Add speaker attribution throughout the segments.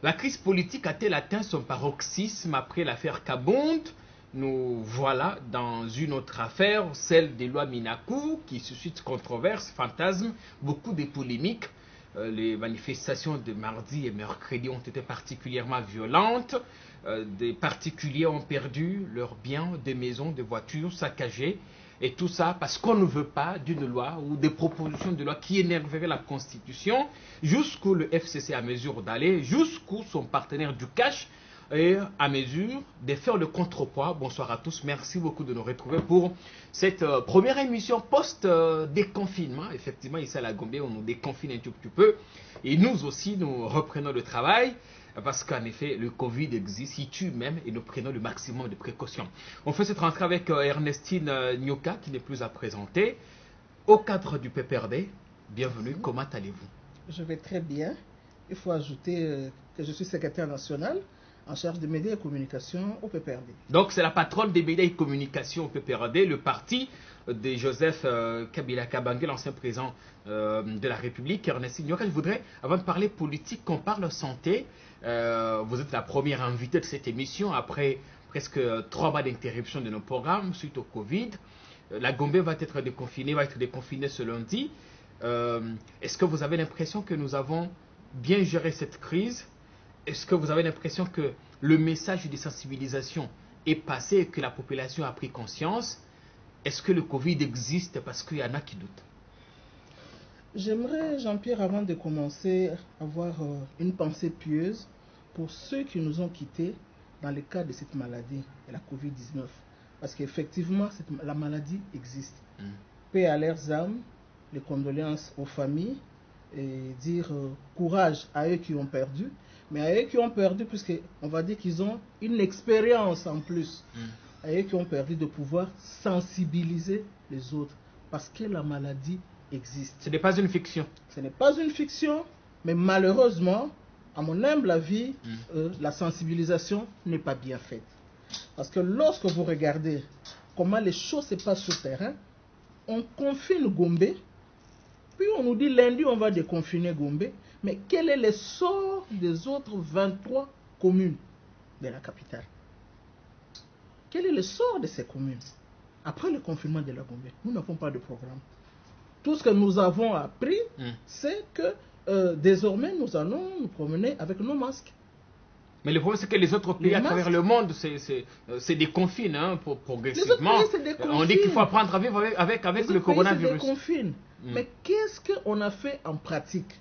Speaker 1: La crise politique a-t-elle atteint son paroxysme après l'affaire Kabonde? Nous voilà dans une autre affaire, celle des lois Minakou, qui suscite controverses, fantasmes, beaucoup de polémiques. Les manifestations de mardi et mercredi ont été particulièrement violentes. Des particuliers ont perdu leurs biens, des maisons, des voitures saccagées. Et tout ça parce qu'on ne veut pas d'une loi ou des propositions de loi qui énerveraient la Constitution, jusqu'où le FCC est à mesure d'aller, jusqu'où son partenaire du cash est à mesure de faire le contrepoids. Bonsoir à tous, merci beaucoup de nous retrouver pour cette première émission post-déconfinement. Effectivement, ici à la Gambie, on nous déconfine un tout petit peu. Et nous aussi, nous reprenons le travail. Parce qu'en effet, le Covid existe, il tue même, et nous prenons le maximum de précautions. On fait cette rentrée avec Ernestine Nyoka, qui n'est plus à présenter, au cadre du PPRD. Bienvenue, merci. Comment allez-vous?
Speaker 2: Je vais très bien. Il faut ajouter que je suis secrétaire national en charge des médias et communications au PPRD.
Speaker 1: Donc c'est la patronne des médias et communications au PPRD, le parti de Joseph Kabila Kabange, l'ancien président de la République. Ernestine Nyoka, je voudrais, avant de parler politique, qu'on parle santé. Vous êtes la première invitée de cette émission après presque 3 mois d'interruption de nos programmes suite au Covid. La Gambie va être déconfinée ce lundi. Est-ce que vous avez l'impression que nous avons bien géré cette crise? Est-ce que vous avez l'impression que le message de sensibilisation est passé et que la population a pris conscience? Est-ce que le Covid existe? Parce qu'il y en a qui doutent.
Speaker 2: J'aimerais, Jean-Pierre, avant de commencer, avoir une pensée pieuse pour ceux qui nous ont quittés dans le cadre de cette maladie, de la Covid-19. Parce qu'effectivement, la maladie existe. Paix à leurs âmes, les condoléances aux familles, et dire courage à eux qui ont perdu. Mais à eux qui ont perdu, puisqu'on va dire qu'ils ont une expérience en plus, à eux qui ont perdu de pouvoir sensibiliser les autres. Parce que la maladie existe.
Speaker 1: Ce n'est pas une fiction.
Speaker 2: Ce n'est pas une fiction, mais malheureusement, à mon humble avis, la sensibilisation n'est pas bien faite. Parce que lorsque vous regardez comment les choses se passent sur le terrain, on confine Gombe, puis on nous dit lundi on va déconfiner Gombe, mais quel est le sort des autres 23 communes de la capitale? Quel est le sort de ces communes? Après le confinement de la Gombe, nous n'avons pas de programme. Tout ce que nous avons appris, c'est que désormais, nous allons nous promener avec nos masques.
Speaker 1: Mais le problème, c'est que les autres pays à travers le monde, c'est des confines, hein, progressivement. On dit qu'il faut apprendre à vivre avec le coronavirus.
Speaker 2: C'est des confines. Mais qu'est-ce qu'on a fait en pratique?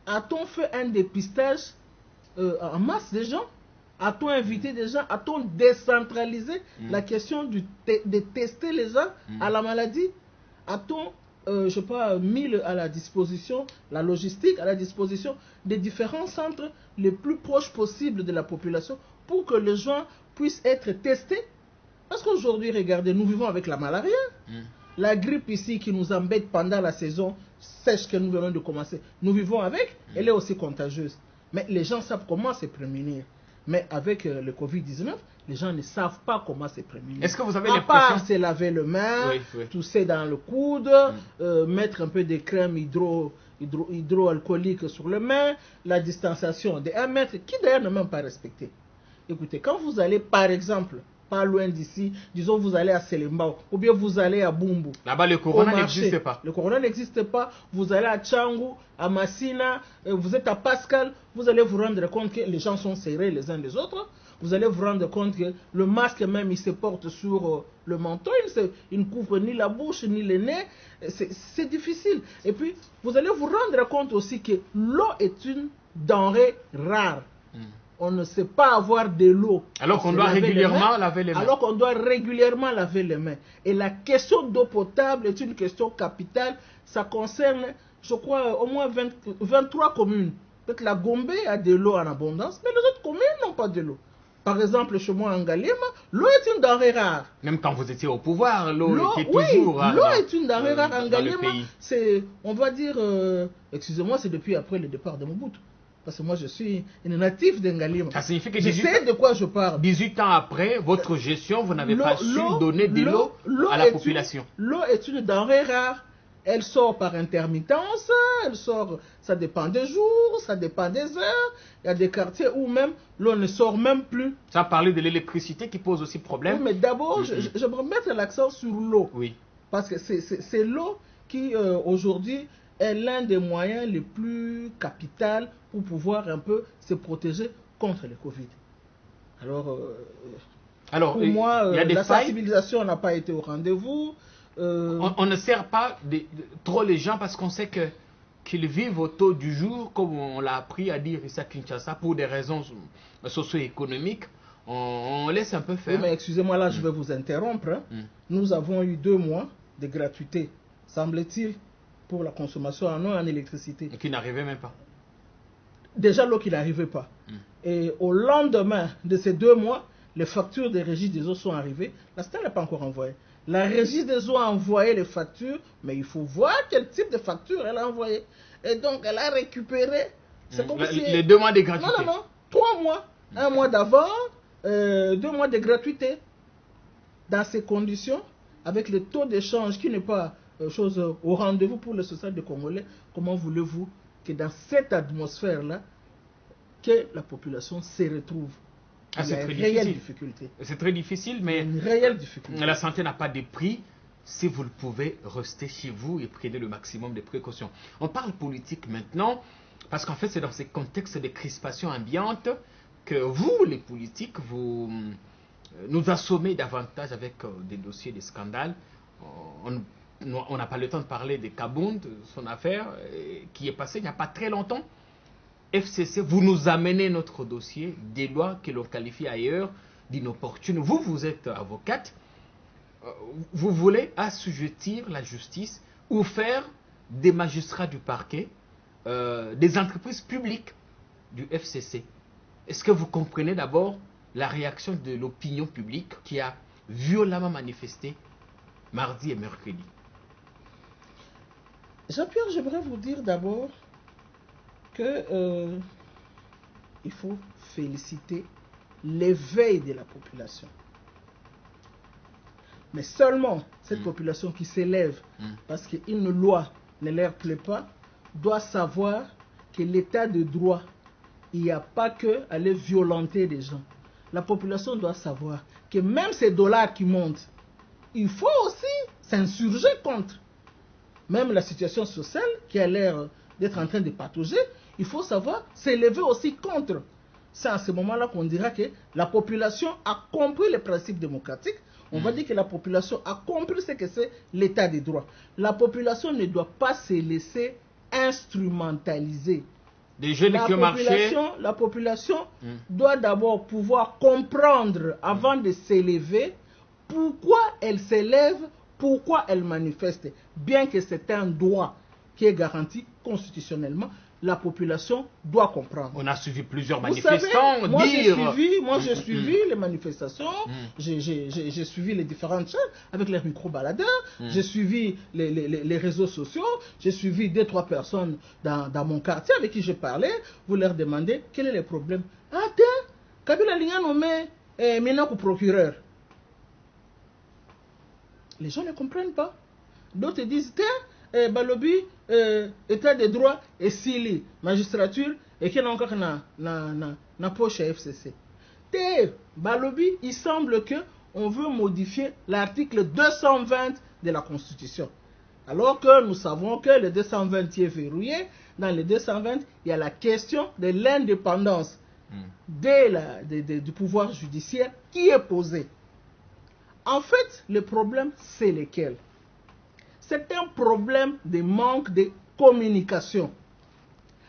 Speaker 2: A-t-on fait un dépistage en masse des gens? A-t-on invité des gens? A-t-on décentralisé la question de tester les gens à la maladie? A-t-on je sais pas, mis à la disposition, la logistique à la disposition des différents centres les plus proches possibles de la population pour que les gens puissent être testés? Parce qu'aujourd'hui, regardez, nous vivons avec la malaria. La grippe ici qui nous embête pendant la saison sèche que nous venons de commencer, nous vivons avec, elle est aussi contagieuse. Mais les gens savent comment se prémunir. Mais avec le Covid-19, les gens ne savent pas comment se prémunir.
Speaker 1: Est-ce que vous avez
Speaker 2: l'impression... À part se laver les mains, tousser dans le coude, mettre un peu de crème hydroalcoolique sur les mains, la distanciation de 1 mètre, qui d'ailleurs n'est même pas respectée. Écoutez, quand vous allez par exemple, pas loin d'ici, disons vous allez à Selembao, ou bien vous allez à Bumbu.
Speaker 1: Là-bas, le corona n'existe pas.
Speaker 2: Le corona n'existe pas. Vous allez à Tchangu, à Massina, vous êtes à Pascal, vous allez vous rendre compte que les gens sont serrés les uns des autres. Vous allez vous rendre compte que le masque même, il se porte sur le menton, il ne couvre ni la bouche, ni le nez. C'est difficile. Et puis, vous allez vous rendre compte aussi que l'eau est une denrée rare. On ne sait pas avoir de l'eau.
Speaker 1: Alors qu'on doit régulièrement laver les mains.
Speaker 2: Alors qu'on doit régulièrement laver les mains. Et la question d'eau potable est une question capitale. Ça concerne, je crois, au moins 23 communes. Peut-être la Gombe a de l'eau en abondance, mais les autres communes n'ont pas de l'eau. Par exemple, chez moi en Galima, l'eau est une denrée rare.
Speaker 1: Même quand vous étiez au pouvoir, l'eau était toujours rare.
Speaker 2: L'eau est une denrée rare en Galima. C'est, on va dire, excusez-moi, c'est depuis après le départ de Mobutu. Parce que moi, je suis une native d'Ngalima.
Speaker 1: Ça signifie que
Speaker 2: je sais de quoi je parle.
Speaker 1: 18 ans après, votre gestion, vous n'avez pas su donner de l'eau à la population.
Speaker 2: L'eau est une denrée rare. Elle sort par intermittence, elle sort, ça dépend des jours, ça dépend des heures. Il y a des quartiers où même l'eau ne sort même plus.
Speaker 1: Sans parler de l'électricité qui pose aussi problème.
Speaker 2: Oui, mais d'abord, j'aimerais mettre l'accent sur l'eau.
Speaker 1: Oui.
Speaker 2: Parce que c'est l'eau qui, aujourd'hui, est l'un des moyens les plus capitaux pour pouvoir un peu se protéger contre le Covid. Alors, pour moi, la sensibilisation n'a pas été au rendez-vous.
Speaker 1: On ne sert pas trop les gens parce qu'on sait qu'ils vivent au taux du jour, comme on l'a appris à dire ici à Kinshasa, pour des raisons socio-économiques. On laisse un peu faire.
Speaker 2: Oui, mais excusez-moi, là, je vais vous interrompre. Hein. Nous avons eu 2 mois de gratuité, semble-t-il, pour la consommation en eau et en électricité.
Speaker 1: Et qui n'arrivait même pas.
Speaker 2: Déjà, l'eau qui n'arrivait pas. Et au lendemain de ces 2 mois, les factures des régies des eaux sont arrivées. La STEL n'a pas encore envoyé. La régie des eaux a envoyé les factures, mais il faut voir quel type de facture elle a envoyé. Et donc, elle a récupéré. C'est comme si...
Speaker 1: Les 2 mois de gratuité.
Speaker 2: Non, 3 mois. 1 mois d'avant, 2 mois de gratuité. Dans ces conditions, avec le taux d'échange qui n'est pas chose au rendez-vous pour le social des Congolais, comment voulez-vous que dans cette atmosphère-là, que la population se retrouve?
Speaker 1: C'est très difficile. C'est très difficile, mais
Speaker 2: une réelle difficulté.
Speaker 1: La santé n'a pas de prix. Si vous le pouvez, restez chez vous et prenez le maximum de précautions. On parle politique maintenant, parce qu'en fait, c'est dans ces contextes de crispation ambiante que vous, les politiques, vous nous assommez davantage avec des dossiers, des scandales. On n'a pas le temps de parler de Kabound, son affaire, qui est passée il n'y a pas très longtemps. FCC, vous nous amenez notre dossier, des lois que l'on qualifie ailleurs d'inopportunes. Vous êtes avocate, vous voulez assujettir la justice ou faire des magistrats du parquet, des entreprises publiques du FCC. Est-ce que vous comprenez d'abord la réaction de l'opinion publique qui a violemment manifesté mardi et mercredi?
Speaker 2: Jean-Pierre, j'aimerais vous dire d'abord que il faut féliciter l'éveil de la population. Mais seulement cette population qui s'élève parce qu'une loi ne leur plaît pas, doit savoir que l'état de droit, il n'y a pas que aller violenter des gens. La population doit savoir que même ces dollars qui montent, il faut aussi s'insurger contre. Même la situation sociale qui a l'air d'être en train de patauger, il faut savoir s'élever aussi contre. C'est à ce moment-là qu'on dira que la population a compris les principes démocratiques. On va dire que la population a compris ce que c'est l'état des droits. La population ne doit pas se laisser instrumentaliser.
Speaker 1: Des jeunes qui ont marché.
Speaker 2: La population doit d'abord pouvoir comprendre avant de s'élever pourquoi elle s'élève, pourquoi elle manifeste. Bien que c'est un droit qui est garanti constitutionnellement, la population doit comprendre.
Speaker 1: On a suivi plusieurs manifestants.
Speaker 2: Vous savez, moi j'ai suivi les manifestations, j'ai suivi les différentes chaînes avec les micro-baladeurs, j'ai suivi les réseaux sociaux, j'ai suivi 2-3 personnes dans mon quartier avec qui je parlais. Vous leur demandez quel est le problème. Ah tiens, Kabila Lingya nommé maintenant procureur. Les gens ne comprennent pas. D'autres disent, tiens, Balobi, état de droit et Sili, magistrature, et qu'il y a encore na poche FCC. Balobi, il semble qu'on veut modifier l'article 220 de la Constitution. Alors que nous savons que le 220 est verrouillé. Dans le 220, il y a la question de l'indépendance du pouvoir judiciaire qui est posée. En fait, le problème, c'est lequel? C'est un problème de manque de communication.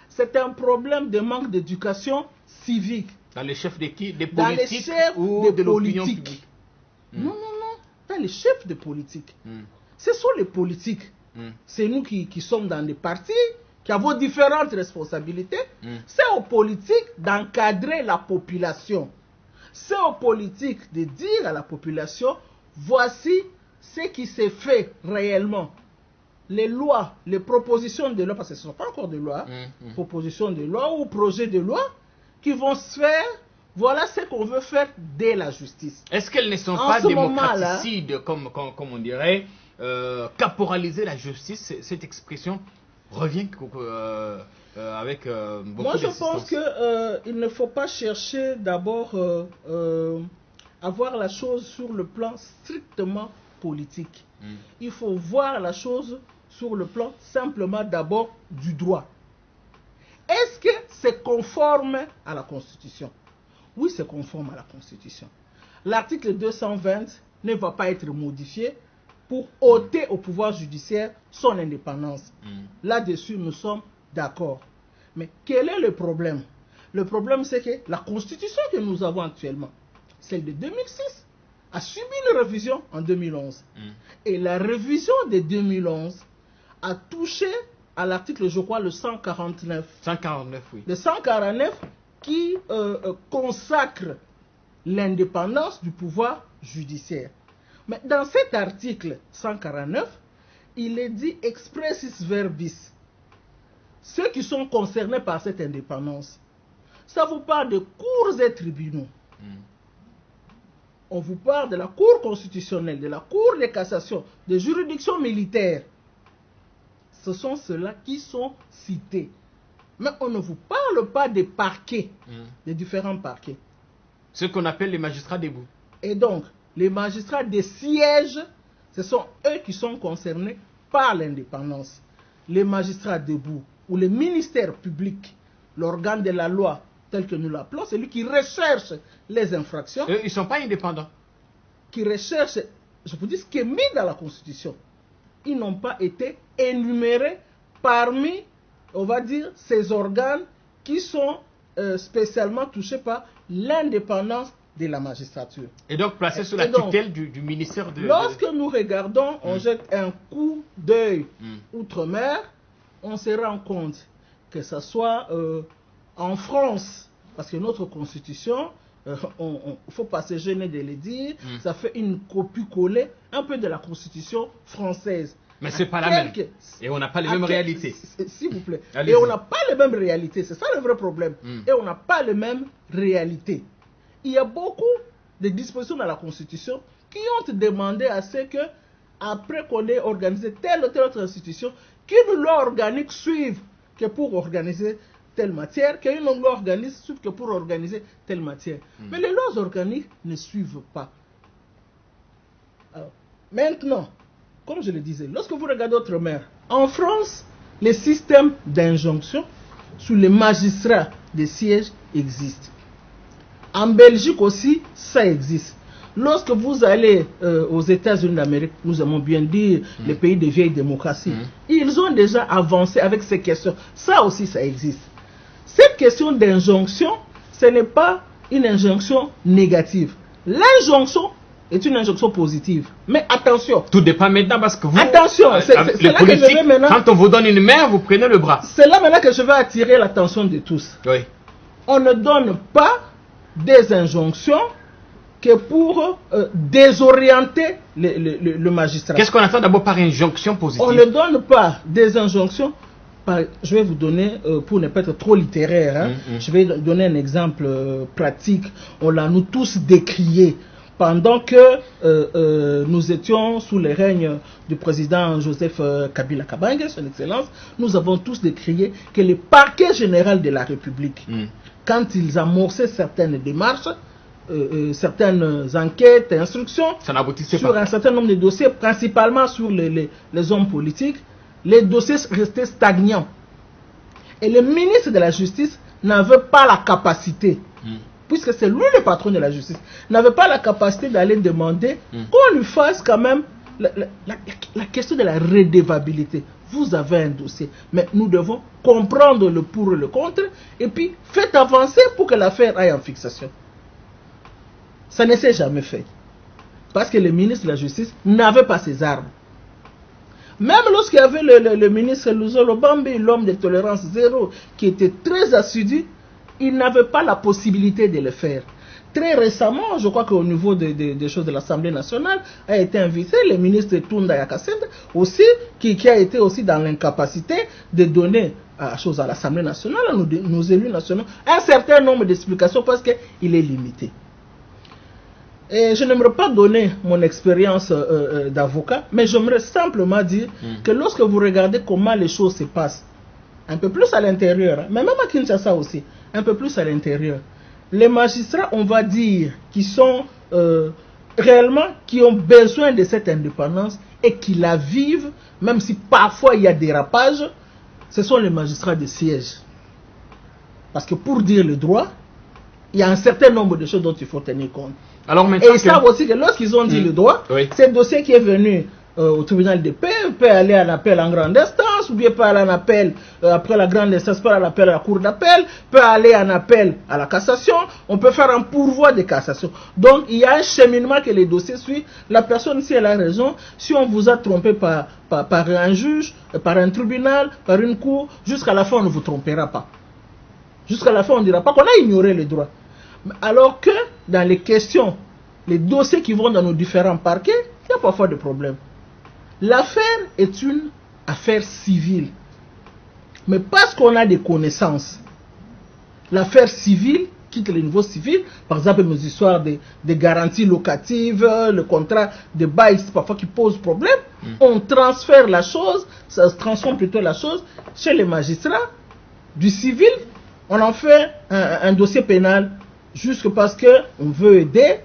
Speaker 2: C'est un problème de manque d'éducation civique.
Speaker 1: Dans les chefs de qui? Des
Speaker 2: politiques? Dans les chefs
Speaker 1: ou de l'opinion publique?
Speaker 2: Non. Dans les chefs de politique. Ce sont les politiques. C'est nous qui sommes dans des partis, qui avons différentes responsabilités. C'est aux politiques d'encadrer la population. C'est aux politiques de dire à la population, voici ce qui s'est fait réellement. Les lois, les propositions de loi, parce que ce ne sont pas encore des lois, propositions de loi ou projets de loi qui vont se faire, voilà ce qu'on veut faire dès la justice.
Speaker 1: Est-ce qu'elles ne sont pas démocraticides, comme on dirait, caporaliser la justice, cette expression revient avec beaucoup
Speaker 2: Moi, je
Speaker 1: d'insistance.
Speaker 2: pense qu'il ne faut pas chercher d'abord à voir la chose sur le plan strictement politique. Il faut voir la chose sur le plan simplement d'abord du droit. Est-ce que c'est conforme à la Constitution? Oui, c'est conforme à la Constitution. L'article 220 ne va pas être modifié pour ôter au pouvoir judiciaire son indépendance. Là-dessus, nous sommes d'accord. Mais quel est le problème? Le problème, c'est que la Constitution que nous avons actuellement, celle de 2006, a subi une révision en 2011. Et la révision de 2011 a touché à l'article, je crois, le 149.
Speaker 1: 149, oui.
Speaker 2: Le 149 qui consacre l'indépendance du pouvoir judiciaire. Mais dans cet article 149, il est dit expressis verbis. Ceux qui sont concernés par cette indépendance, ça vous parle de cours et tribunaux. On vous parle de la Cour constitutionnelle, de la Cour de cassation, des juridictions militaires. Ce sont ceux-là qui sont cités. Mais on ne vous parle pas des parquets, des différents parquets.
Speaker 1: Ce qu'on appelle les magistrats debout.
Speaker 2: Et donc, les magistrats des sièges, ce sont eux qui sont concernés par l'indépendance. Les magistrats debout, ou les ministères publics, l'organe de la loi, tel que nous l'appelons, c'est lui qui recherche les infractions.
Speaker 1: Eux, ils ne sont pas indépendants.
Speaker 2: Qui recherche, je vous dis, ce qui est mis dans la Constitution. Ils n'ont pas été énumérés parmi, on va dire, ces organes qui sont spécialement touchés par l'indépendance de la magistrature.
Speaker 1: Et donc placés sous la tutelle du ministère de...
Speaker 2: Lorsque nous regardons, on jette un coup d'œil outre-mer, on se rend compte que ce soit en France, parce que notre constitution, il ne faut pas se gêner de le dire, ça fait une copie-collée un peu de la constitution française.
Speaker 1: Mais ce n'est pas la même. Et on n'a pas les mêmes réalités.
Speaker 2: S'il vous plaît. Et on n'a pas les mêmes réalités. C'est ça le vrai problème. Et on n'a pas les mêmes réalités. Il y a beaucoup de dispositions dans la Constitution qui ont demandé à ce que, après qu'on ait organisé telle ou telle autre institution, qu'une loi organique suive que pour organiser telle matière, qu'une loi organique suive que pour organiser telle matière. Mais les lois organiques ne suivent pas. Alors, maintenant, comme je le disais, lorsque vous regardez outre-mer, en France, les systèmes d'injonction sous les magistrats des sièges existent. En Belgique aussi, ça existe. Lorsque vous allez aux États-Unis d'Amérique, nous aimons bien dire les pays de vieille démocratie, ils ont déjà avancé avec ces questions. Ça aussi, ça existe. Cette question d'injonction, ce n'est pas une injonction négative. L'injonction est une injonction positive. Mais attention.
Speaker 1: Tout dépend maintenant parce que vous,
Speaker 2: attention, c'est là que je vais maintenant,
Speaker 1: quand on vous donne une main, vous prenez le bras.
Speaker 2: C'est là maintenant que je vais attirer l'attention de tous.
Speaker 1: Oui.
Speaker 2: On ne donne pas des injonctions que pour désorienter le magistrat.
Speaker 1: Qu'est-ce qu'on entend d'abord par injonction positive?
Speaker 2: On ne donne pas des injonctions. Je vais vous donner, pour ne pas être trop littéraire, je vais donner un exemple pratique. On l'a nous tous décrié. Pendant que nous étions sous le règne du président Joseph Kabila Kabange, son excellence, nous avons tous décrié que le parquet général de la République, quand ils amorçaient certaines démarches, certaines enquêtes, instructions, sur un certain nombre de dossiers, principalement sur les hommes politiques, les dossiers restaient stagnants. Et le ministre de la Justice n'avait pas la capacité, puisque c'est lui le patron de la justice, n'avait pas la capacité d'aller demander qu'on lui fasse quand même la question de la redevabilité. Vous avez un dossier, mais nous devons comprendre le pour et le contre, et puis faites avancer pour que l'affaire aille en fixation. Ça ne s'est jamais fait, parce que le ministre de la Justice n'avait pas ses armes. Même lorsqu'il y avait le ministre Luzolo Bambi, l'homme de tolérance zéro, qui était très assidu, il n'avait pas la possibilité de le faire. Très récemment, je crois qu'au niveau des choses de l'Assemblée nationale, a été invité le ministre Tunda Yakassenda, aussi, qui a été aussi dans l'incapacité de donner à l'Assemblée nationale, à nos élus nationaux, un certain nombre d'explications parce qu'il est limité. Et je n'aimerais pas donner mon expérience d'avocat, mais j'aimerais simplement dire que lorsque vous regardez comment les choses se passent, un peu plus à l'intérieur, mais même à Kinshasa aussi, un peu plus à l'intérieur, les magistrats, on va dire, qui sont réellement, qui ont besoin de cette indépendance et qui la vivent, même si parfois il y a des dérapages, ce sont les magistrats de siège. Parce que pour dire le droit, il y a un certain nombre de choses dont il faut tenir compte.
Speaker 1: Alors
Speaker 2: et ils savent aussi que lorsqu'ils ont dit le droit, c'est dossier qui est venu au tribunal de paix peut aller en appel en grande instance, ou bien peut aller en appel après la grande instance, peut aller en appel à la cour d'appel, peut aller en appel à la cassation, on peut faire un pourvoi de cassation. Donc il y a un cheminement que les dossiers suivent. La personne, si elle a raison, si on vous a trompé par un juge, par un tribunal, par une cour, jusqu'à la fin on ne vous trompera pas. Jusqu'à la fin on ne dira pas qu'on a ignoré le droit. Alors que dans les questions, les dossiers qui vont dans nos différents parquets, il y a parfois des problèmes. L'affaire est une affaire civile. Mais parce qu'on a des connaissances, l'affaire civile quitte le niveau civil. Par exemple, nos histoires de garanties locatives, le contrat de bail, parfois qui pose problème. On transfère la chose, ça transforme plutôt la chose chez les magistrats. Du civil, on en fait un dossier pénal. Juste parce qu'on veut aider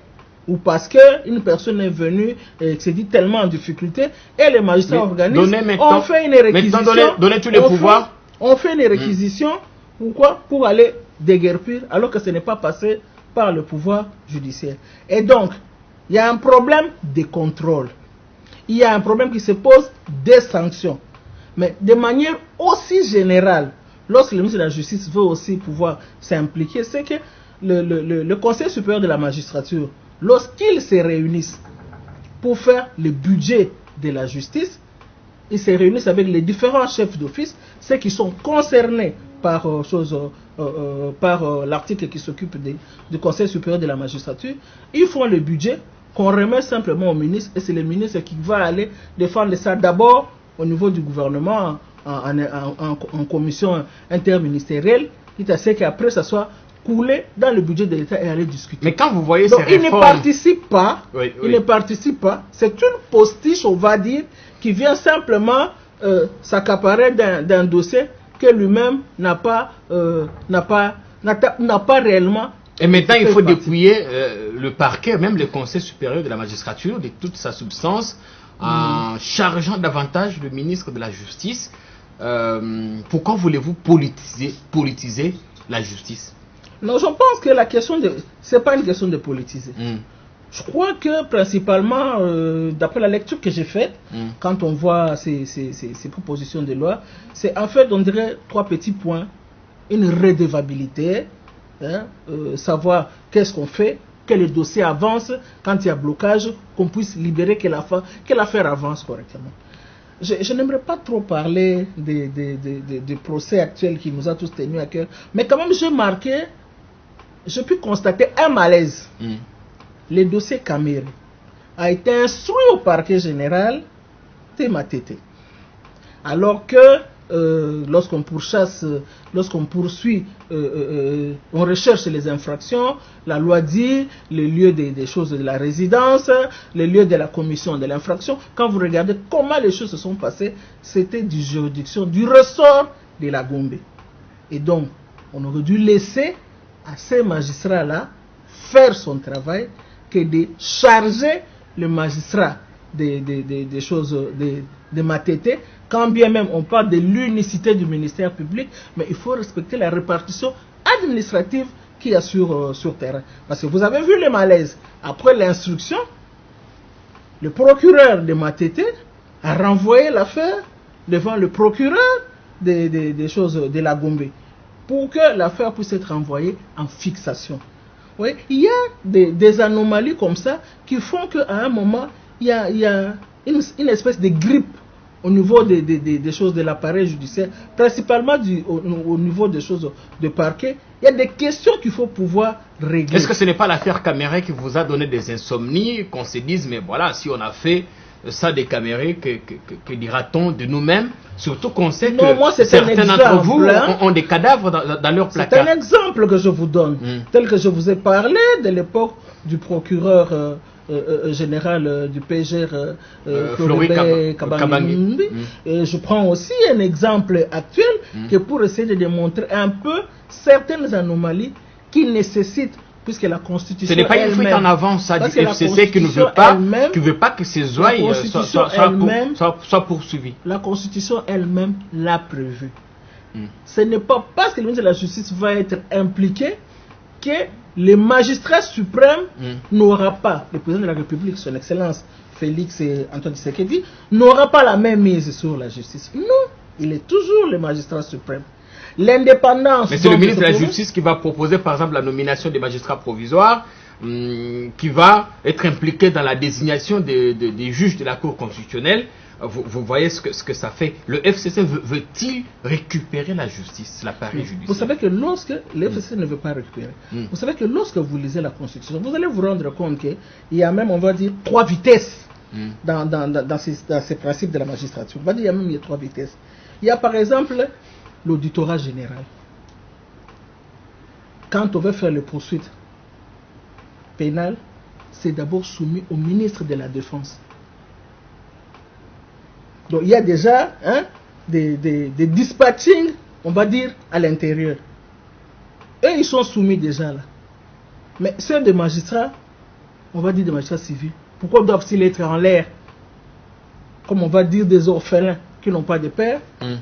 Speaker 2: ou parce qu'une personne est venue et s'est dit tellement en difficulté et les magistrats organisent, on fait une réquisition.
Speaker 1: Donnez tous les pouvoirs.
Speaker 2: On fait une réquisition, pourquoi? Pour aller déguerpir alors que ce n'est pas passé par le pouvoir judiciaire. Et donc, il y a un problème de contrôle. Il y a un problème qui se pose des sanctions. Mais de manière aussi générale, lorsque le ministre de la Justice veut aussi pouvoir s'impliquer, c'est que le Conseil supérieur de la magistrature, lorsqu'ils se réunissent pour faire le budget de la justice, ils se réunissent avec les différents chefs d'office, ceux qui sont concernés par, l'article qui s'occupe du Conseil supérieur de la magistrature. Ils font le budget qu'on remet simplement au ministre, et c'est le ministre qui va aller défendre ça d'abord au niveau du gouvernement en commission interministérielle, quitte à ce qu'après ça soit coulé dans le budget de l'État et aller discuter.
Speaker 1: Mais quand vous voyez
Speaker 2: donc,
Speaker 1: ces réformes...
Speaker 2: il ne participe pas. C'est une postiche, on va dire, qui vient simplement s'accaparer d'un dossier que lui-même n'a pas réellement...
Speaker 1: Et maintenant, il faut dépouiller le parquet, même le Conseil supérieur de la magistrature, de toute sa substance, en chargeant davantage le ministre de la Justice. Pourquoi voulez-vous politiser la justice?
Speaker 2: Non, je pense que la question c'est pas une question de politiser. Je crois que principalement, d'après la lecture que j'ai faite, quand on voit ces propositions de loi, c'est en fait, on dirait 3 petits points. Une redevabilité, savoir qu'est-ce qu'on fait, que le dossier avance, quand il y a blocage, qu'on puisse libérer, que l'affaire avance correctement. Je n'aimerais pas trop parler des procès actuels qui nous a tous tenus à cœur, mais quand même j'ai pu constater un malaise. Le dossier Caméré a été instruit au parquet général de Matete. Alors que lorsqu'on pourchasse, lorsqu'on poursuit, on recherche les infractions, la loi dit le lieu des choses de la résidence, le lieu de la commission de l'infraction. Quand vous regardez comment les choses se sont passées, c'était du juridiction, du ressort de la Gombe. Et donc, on aurait dû laisser à ces magistrats-là faire son travail que de charger le magistrat des choses de Matete, quand bien même on parle de l'unicité du ministère public, mais il faut respecter la répartition administrative qu'il y a sur terrain. Parce que vous avez vu le malaise. Après l'instruction, le procureur de Matete a renvoyé l'affaire devant le procureur des choses de la Gombe pour que l'affaire puisse être renvoyée en fixation. Oui, il y a des anomalies comme ça qui font qu'à un moment, il y a une espèce de grippe au niveau des choses de l'appareil judiciaire, principalement au niveau des choses de parquet. Il y a des questions qu'il faut pouvoir régler.
Speaker 1: Est-ce que ce n'est pas l'affaire Caméré qui vous a donné des insomnies, qu'on se dise, mais voilà, si on a fait ça des Camérés, que dira-t-on de nous-mêmes? Surtout qu'on sait
Speaker 2: Non, moi,
Speaker 1: que certains d'entre vous ont des cadavres dans leur placard.
Speaker 2: C'est un exemple que je vous donne, tel que je vous ai parlé de l'époque du procureur général du PGR, Floribert Kabange. Je prends aussi un exemple actuel que pour essayer de démontrer un peu certaines anomalies qui nécessitent, puisque la Constitution.
Speaker 1: Ce n'est pas une fuite en avant, ça, du FCC qui ne veut pas que ces ouailles soient poursuivis.
Speaker 2: La Constitution elle-même l'a prévu. Ce n'est pas parce que le ministre de la Justice va être impliqué que le magistrat suprême n'aura pas, le président de la République, son Excellence Félix Antoine Tshisekedi, n'aura pas la même mise sur la justice. Non, il est toujours le magistrat suprême. L'indépendance.
Speaker 1: Mais c'est le ministre de la Justice qui va proposer, par exemple, la nomination des magistrats provisoires, qui va être impliqué dans la désignation des juges de la Cour constitutionnelle. Vous voyez ce que ça fait. Le FCC veut-il récupérer la justice, l'appareil judiciaire?
Speaker 2: Vous savez que lorsque le FCC ne veut pas récupérer, vous savez que lorsque vous lisez la Constitution, vous allez vous rendre compte qu'il y a même, on va dire, 3 vitesses dans ces principes de la magistrature. On va dire qu'il y a même 3 vitesses. Il y a par exemple l'auditorat général. Quand on veut faire les poursuites pénales, c'est d'abord soumis au ministre de la Défense. Donc il y a déjà des dispatchings, on va dire, à l'intérieur. Et ils sont soumis déjà là. Mais ceux des magistrats, on va dire des magistrats civils, pourquoi doivent-ils être en l'air? Comme on va dire des orphelins qui n'ont pas de père,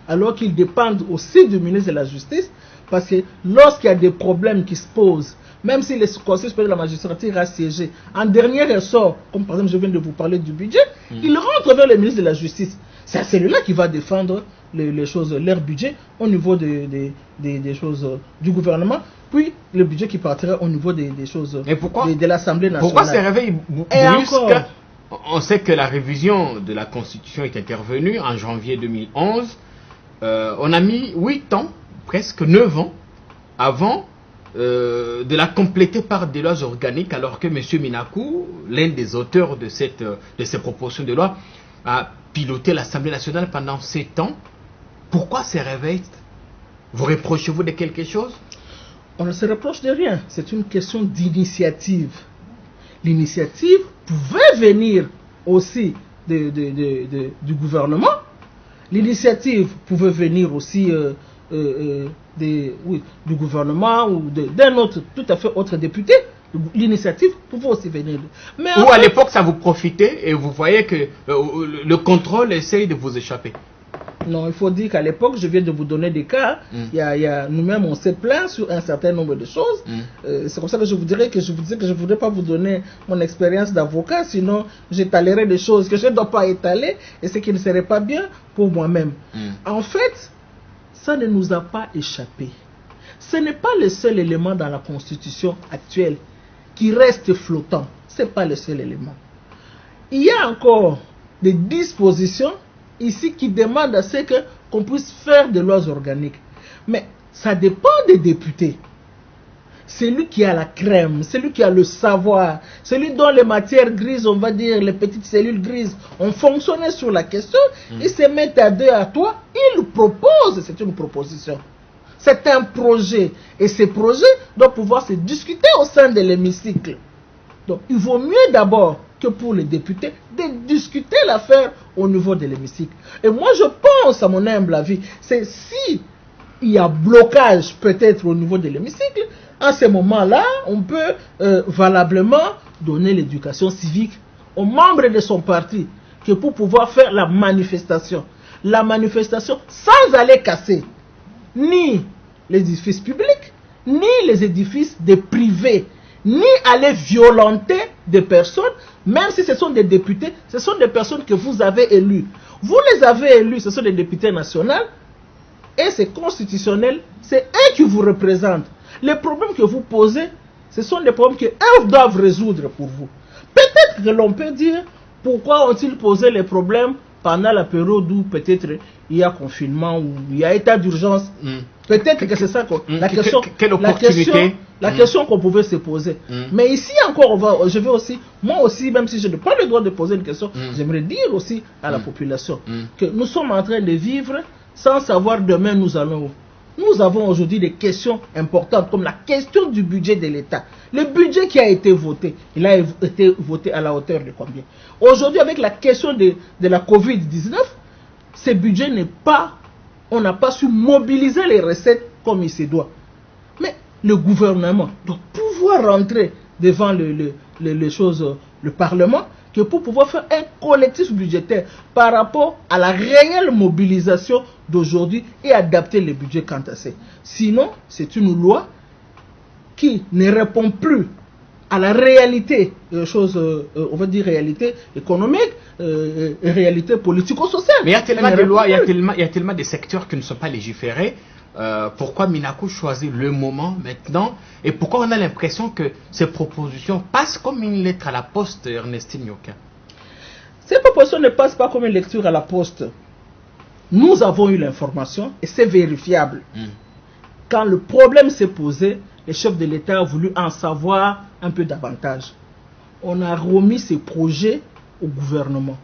Speaker 2: alors qu'ils dépendent aussi du ministre de la Justice, parce que lorsqu'il y a des problèmes qui se posent, même si le Conseil supérieur de la magistrature a siégé, en dernier ressort, comme par exemple je viens de vous parler du budget, il rentre vers le ministre de la Justice. C'est celui-là qui va défendre les choses, leur budget au niveau des choses du gouvernement, puis le budget qui partira au niveau des choses de l'Assemblée nationale.
Speaker 1: Pourquoi ces réveils brusques? On sait que la révision de la Constitution est intervenue en janvier 2011. On a mis 8 ans, presque 9 ans, avant de la compléter par des lois organiques, alors que M. Minakou, l'un des auteurs de ces propositions de loi, a piloté l'Assemblée nationale pendant 7 ans. Pourquoi ces réveils? Vous reprochez-vous de quelque chose?
Speaker 2: On ne se reproche de rien. C'est une question d'initiative. L'initiative pouvait venir aussi du gouvernement. L'initiative pouvait venir aussi du gouvernement ou d'un autre, tout à fait autre député. L'initiative pouvait aussi venir. Mais
Speaker 1: ou à l'époque, ça vous profitait et vous voyez que le contrôle essaye de vous échapper.
Speaker 2: Non, il faut dire qu'à l'époque, je viens de vous donner des cas. Nous-mêmes, on s'est plaint sur un certain nombre de choses. C'est comme ça que je vous disais que je ne voudrais pas vous donner mon expérience d'avocat, sinon j'étalerais des choses que je ne dois pas étaler et ce qui ne serait pas bien pour moi-même. En fait, ça ne nous a pas échappé. Ce n'est pas le seul élément dans la Constitution actuelle qui reste flottant. Ce n'est pas le seul élément. Il y a encore des dispositions ici qui demandent à ce qu'on puisse faire des lois organiques. Mais ça dépend des députés. Celui qui a la crème, celui qui a le savoir, celui dont les matières grises, on va dire, les petites cellules grises, ont fonctionné sur la question, ils se mettent à deux, à trois, ils proposent, c'est une proposition. C'est un projet. Et ces projets doivent pouvoir se discuter au sein de l'hémicycle. Donc, il vaut mieux d'abord que pour les députés de discuter l'affaire au niveau de l'hémicycle. Et moi, je pense, à mon humble avis, c'est si il y a blocage peut-être au niveau de l'hémicycle, à ce moment-là, on peut valablement donner l'éducation civique aux membres de son parti, que pour pouvoir faire la manifestation sans aller casser ni les édifices publics, ni les édifices des privés, ni aller violenter des personnes, même si ce sont des députés, ce sont des personnes que vous avez élues. Vous les avez élus, ce sont des députés nationaux, et c'est constitutionnel, c'est eux qui vous représentent. Les problèmes que vous posez, ce sont des problèmes qu'eux doivent résoudre pour vous. Peut-être que l'on peut dire, pourquoi ont-ils posé les problèmes pendant la période où peut-être il y a confinement ou il y a état d'urgence Peut-être que c'est ça la question.
Speaker 1: Quelle opportunité?
Speaker 2: La question qu'on pouvait se poser. Mais ici encore, je vais aussi, moi aussi, même si je n'ai pas le droit de poser une question, j'aimerais dire aussi à la population que nous sommes en train de vivre sans savoir demain nous allons où. Nous avons aujourd'hui des questions importantes comme la question du budget de l'État. Le budget qui a été voté, il a été voté à la hauteur de combien? Aujourd'hui, avec la question de la Covid-19, ce budget n'est pas, on n'a pas su mobiliser les recettes comme il se doit. Mais le gouvernement doit pouvoir rentrer devant le Parlement que pour pouvoir faire un collectif budgétaire par rapport à la réelle mobilisation d'aujourd'hui et adapter le budget quant à ça. Sinon, c'est une loi qui ne répond plus à la réalité, on va dire réalité économique, réalité politico-sociale.
Speaker 1: Mais il y a tellement de lois, il y a tellement de secteurs qui ne sont pas légiférés. Pourquoi Minaku choisit le moment maintenant et pourquoi on a l'impression que ces propositions passent comme une lettre à la poste, Ernestine Yoka?
Speaker 2: Ces propositions ne passent pas comme une lecture à la poste. Nous avons eu l'information et c'est vérifiable. Quand le problème s'est posé, le chef de l'État a voulu en savoir un peu davantage. On a remis ces projets au gouvernement.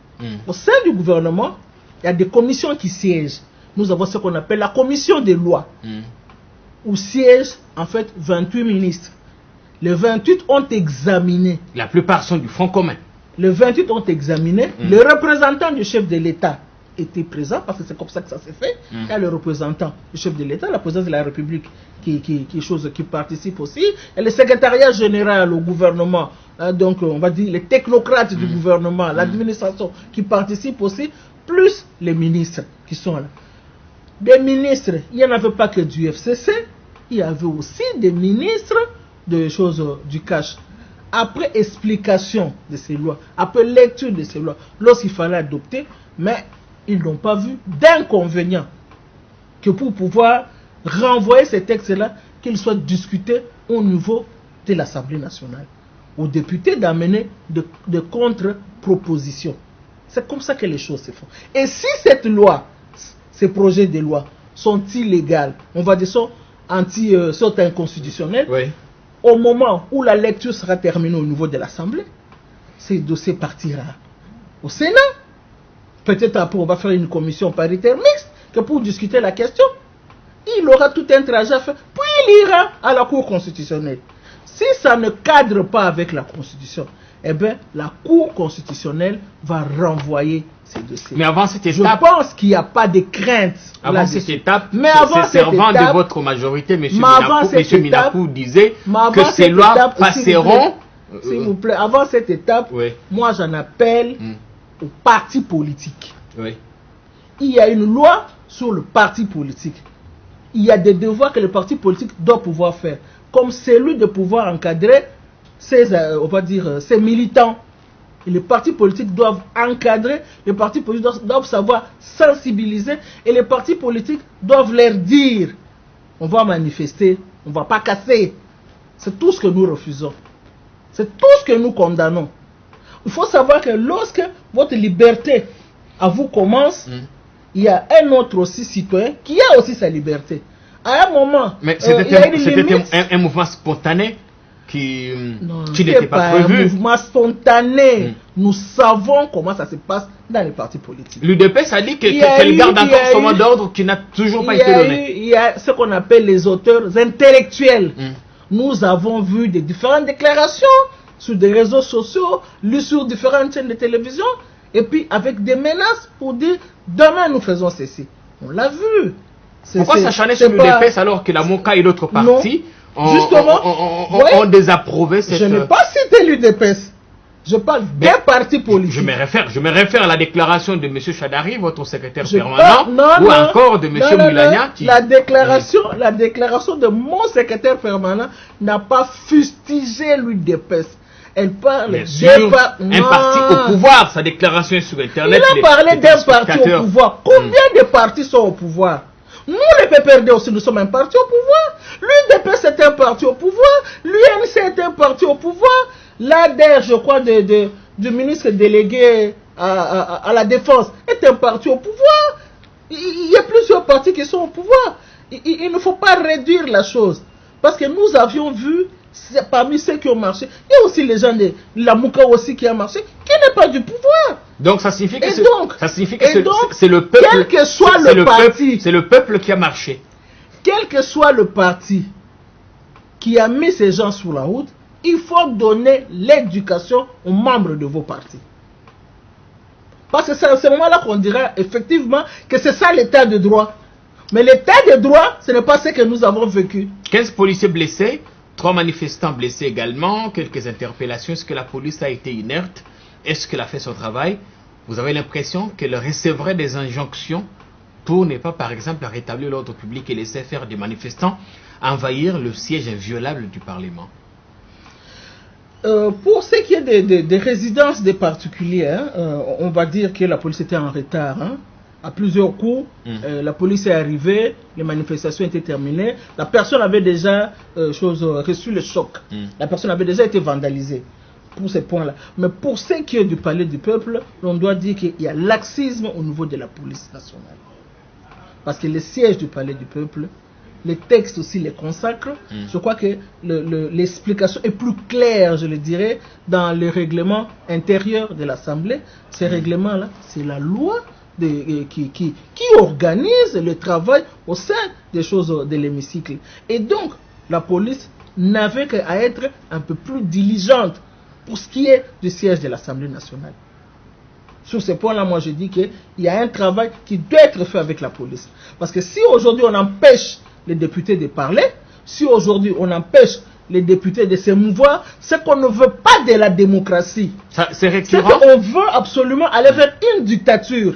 Speaker 2: Au sein du gouvernement, il y a des commissions qui siègent. Nous avons ce qu'on appelle la commission des lois, où siègent en fait 28 ministres. Les 28 ont examiné.
Speaker 1: La plupart sont du Front commun.
Speaker 2: Les 28 ont examiné. Le représentant du chef de l'État était présent, parce que c'est comme ça que ça s'est fait. Il y a le représentant du chef de l'État, la présidence de la République, qui participe aussi. Et le secrétariat général au gouvernement, donc on va dire les technocrates du gouvernement, l'administration qui participe aussi, plus les ministres qui sont là. Des ministres, il n'y en avait pas que du FCC, il y avait aussi des ministres de choses du cash. Après explication de ces lois, après lecture de ces lois, lorsqu'il fallait adopter, mais ils n'ont pas vu d'inconvénient que pour pouvoir renvoyer ces textes-là, qu'ils soient discutés au niveau de l'Assemblée nationale, aux députés d'amener de contre-propositions. C'est comme ça que les choses se font. Et si cette loi, ces projets de loi sont illégaux, on va dire sont inconstitutionnels, au moment où la lecture sera terminée au niveau de l'Assemblée, ces dossiers partira au Sénat. Peut-être après on va faire une commission paritaire mixte que pour discuter la question. Il aura tout un trajet à faire, puis il ira à la Cour constitutionnelle. Si ça ne cadre pas avec la Constitution, eh bien, la Cour constitutionnelle va renvoyer ces dossiers.
Speaker 1: Mais avant cette étape,
Speaker 2: je pense qu'il n'y a pas de crainte.
Speaker 1: Avant cette étape,
Speaker 2: mais avant cette
Speaker 1: servant
Speaker 2: étape,
Speaker 1: de votre majorité, M. Minaku disait que ces
Speaker 2: cette
Speaker 1: lois
Speaker 2: étape,
Speaker 1: passeront.
Speaker 2: S'il vous plaît, avant cette étape, moi j'en appelle aux partis politiques. Il y a une loi sur le parti politique. Il y a des devoirs que le parti politique doit pouvoir faire, comme celui de pouvoir encadrer on va dire, ces militants. Et les partis politiques doivent encadrer, les partis politiques doivent savoir sensibiliser, et les partis politiques doivent leur dire, on va manifester, on ne va pas casser. C'est tout ce que nous refusons. C'est tout ce que nous condamnons. Il faut savoir que lorsque votre liberté à vous commence, il y a un autre aussi citoyen qui a aussi sa liberté. À un moment,
Speaker 1: mais c'était un mouvement spontané qui n'était pas prévu.
Speaker 2: Un mouvement spontané. Nous savons comment ça se passe dans les partis politiques.
Speaker 1: L'UDPS a dit qu'elle garde encore son mot d'ordre qui n'a toujours pas été donné.
Speaker 2: Il y a ce qu'on appelle les auteurs intellectuels. Nous avons vu des différentes déclarations sur des réseaux sociaux, lues sur différentes chaînes de télévision, et puis avec des menaces pour dire demain nous faisons ceci. On l'a vu.
Speaker 1: Pourquoi s'acharner sur l'UDPS alors que la MOCA et l'autre parti ont désapprouvé cette...
Speaker 2: Je n'ai pas cité l'UDPS. Je parle des partis politiques.
Speaker 1: Je me réfère à la déclaration de M. Chadari, votre secrétaire permanent, ou encore de M. Moulania.
Speaker 2: La déclaration de mon secrétaire permanent n'a pas fustigé l'UDPS. Elle parle
Speaker 1: un parti au pouvoir. Sa déclaration est sur Internet.
Speaker 2: Il a parlé d'un parti au pouvoir. Combien de partis sont au pouvoir? Nous, les PPRD aussi, nous sommes un parti au pouvoir. L'UDPS est un parti au pouvoir. L'UNC est un parti au pouvoir. L'ADER, je crois, du ministre délégué à la Défense est un parti au pouvoir. Il y a plusieurs partis qui sont au pouvoir. il ne faut pas réduire la chose. Parce que nous avions vu, parmi ceux qui ont marché, il y a aussi les gens de la Mouka aussi qui a marché, qui n'est pas du pouvoir.
Speaker 1: Donc ça signifie que
Speaker 2: donc,
Speaker 1: c'est le peuple,
Speaker 2: quel que soit le parti,
Speaker 1: c'est le peuple qui a marché.
Speaker 2: Quel que soit le parti qui a mis ces gens sur la route, il faut donner l'éducation aux membres de vos partis. Parce que c'est à ce moment-là qu'on dira effectivement que c'est ça l'état de droit. Mais l'état de droit, ce n'est pas ce que nous avons vécu.
Speaker 1: 15 policiers blessés, 3 manifestants blessés également, quelques interpellations. Est-ce que la police a été inerte? Est-ce qu'elle a fait son travail? Vous avez l'impression qu'elle recevrait des injonctions pour ne pas, par exemple, rétablir l'ordre public et laisser faire des manifestants envahir le siège inviolable du Parlement?
Speaker 2: Pour ce qui est des résidences des particuliers, on va dire que la police était en retard. À plusieurs coups, la police est arrivée, les manifestations étaient terminées, la personne avait déjà reçu le choc, la personne avait déjà été vandalisée pour ces points-là. Mais pour ce qui est du palais du peuple, on doit dire qu'il y a laxisme au niveau de la police nationale. Parce que le siège du palais du peuple, les textes aussi les consacrent. Je crois que l'explication est plus claire, je le dirais, dans les règlements intérieurs de l'Assemblée. Ces règlements-là, c'est la loi qui organise le travail au sein des choses de l'hémicycle. Et donc, la police n'avait qu'à être un peu plus diligente pour ce qui est du siège de l'Assemblée nationale. Sur ce point-là, moi je dis qu'il y a un travail qui doit être fait avec la police. Parce que si aujourd'hui on empêche les députés de parler, si aujourd'hui on empêche les députés de se mouvoir, c'est qu'on ne veut pas de la démocratie.
Speaker 1: C'est récurrent.
Speaker 2: C'est qu'on veut absolument aller vers une dictature.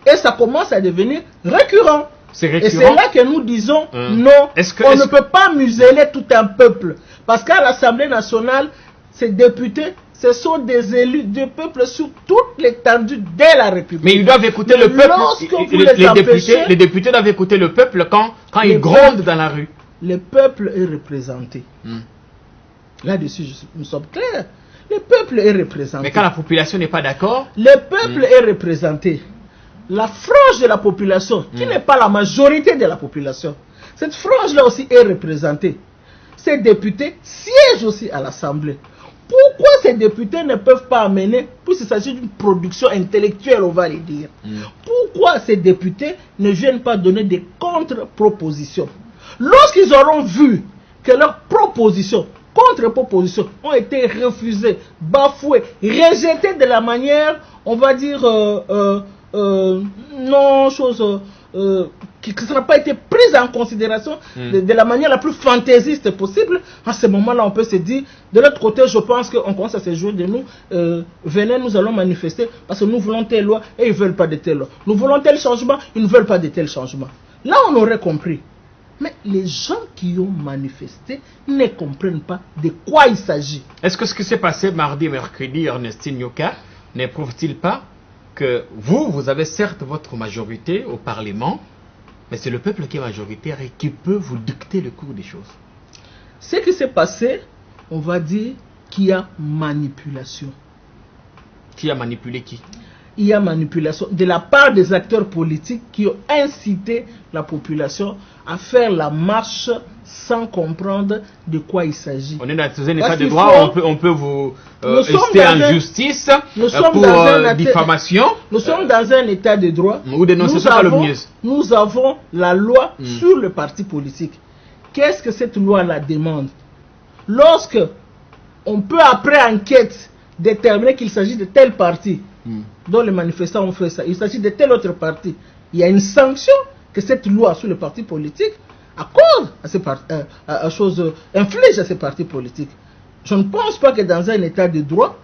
Speaker 2: Et ça commence à devenir récurrent. Et c'est là que nous disons non, on ne peut pas museler tout un peuple. Parce qu'à l'Assemblée nationale, ces députés, ce sont des élus du peuple sur toute l'étendue de la République.
Speaker 1: Mais ils doivent écouter le peuple. Les députés doivent écouter le peuple quand ils grondent dans la rue.
Speaker 2: Le peuple est représenté. Là-dessus, nous sommes clairs. Le peuple est représenté.
Speaker 1: Mais quand la population n'est pas d'accord,
Speaker 2: le peuple est représenté. La frange de la population, qui n'est pas la majorité de la population, cette frange-là aussi est représentée. Ces députés siègent aussi à l'Assemblée. Pourquoi ces députés ne peuvent pas amener, puisqu'il s'agit d'une production intellectuelle, on va le dire, pourquoi ces députés ne viennent pas donner des contre-propositions? Lorsqu'ils auront vu que leurs propositions, contre-propositions, ont été refusées, bafouées, rejetées de la manière, on va dire, qui n'a pas été prise en considération de la manière la plus fantaisiste possible, à ce moment-là, on peut se dire, de l'autre côté, je pense qu'on commence à se jouer de nous, venez, nous allons manifester, parce que nous voulons telle loi, et ils ne veulent pas de telle loi. Nous voulons tel changement, ils ne veulent pas de tel changement. Là, on aurait compris. Mais les gens qui ont manifesté ne comprennent pas de quoi il s'agit.
Speaker 1: Est-ce que ce qui s'est passé mardi et mercredi, Ernestine Yoka, n'éprouve-t-il pas que vous avez certes votre majorité au Parlement, mais c'est le peuple qui est majoritaire et qui peut vous dicter le cours des choses?
Speaker 2: Ce qui s'est passé, on va dire qu'il y a manipulation.
Speaker 1: Qui a manipulé qui?
Speaker 2: Il y a manipulation de la part des acteurs politiques qui ont incité la population à faire la marche sans comprendre de quoi il s'agit.
Speaker 1: On est dans un état de droit, on peut vous rester en justice pour diffamation.
Speaker 2: Nous sommes dans un état de droit.
Speaker 1: Ou dénoncer ça le mieux.
Speaker 2: Nous avons la loi sur le parti politique. Qu'est-ce que cette loi-là demande? Lorsque on peut, après enquête, déterminer qu'il s'agit de tel parti, dont les manifestants ont fait ça, il s'agit de tel autre parti, il y a une sanction que cette loi sur le parti politique accorde à ces inflige à ces partis politiques. Je ne pense pas que dans un état de droit,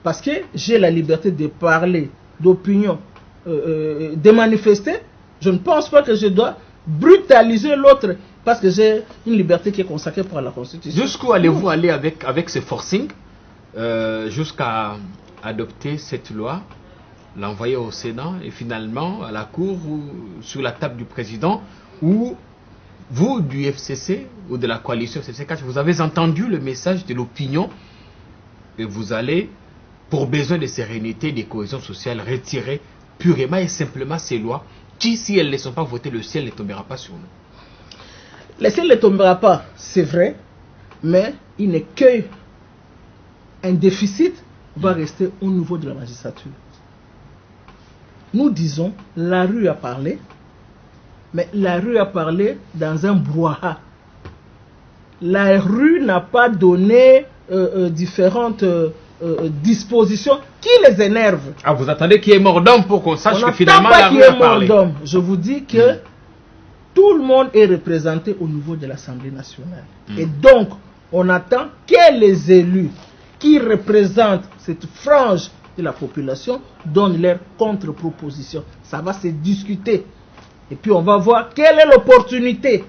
Speaker 2: parce que j'ai la liberté de parler, d'opinion, de manifester, je ne pense pas que je dois brutaliser l'autre parce que j'ai une liberté qui est consacrée par la Constitution.
Speaker 1: Jusqu'où allez-vous aller avec ce forcing jusqu'à adopter cette loi, l'envoyer au Sénat et finalement à la Cour ou sur la table du président, ou vous du FCC ou de la coalition FCC4, vous avez entendu le message de l'opinion et vous allez, pour besoin de sérénité et de cohésion sociale, retirer purement et simplement ces lois qui, si elles ne sont pas votées, le ciel ne tombera pas sur nous.
Speaker 2: Le ciel ne tombera pas, c'est vrai, mais il n'est qu'un déficit va rester au niveau de la magistrature. Nous disons, la rue a parlé, mais la rue a parlé dans un brouhaha. La rue n'a pas donné différentes dispositions qui les énervent.
Speaker 1: Ah, vous attendez qu'il y ait mort d'homme pour qu'on sache
Speaker 2: On
Speaker 1: que finalement
Speaker 2: pas
Speaker 1: la
Speaker 2: qu'il
Speaker 1: rue
Speaker 2: y ait
Speaker 1: a
Speaker 2: mort
Speaker 1: parlé.
Speaker 2: d'homme. Je vous dis que tout le monde est représenté au niveau de l'Assemblée nationale. Et donc, on attend que les élus qui représentent cette frange de la population donnent leurs contre-propositions. Ça va se discuter. Et puis on va voir quelle est l'opportunité.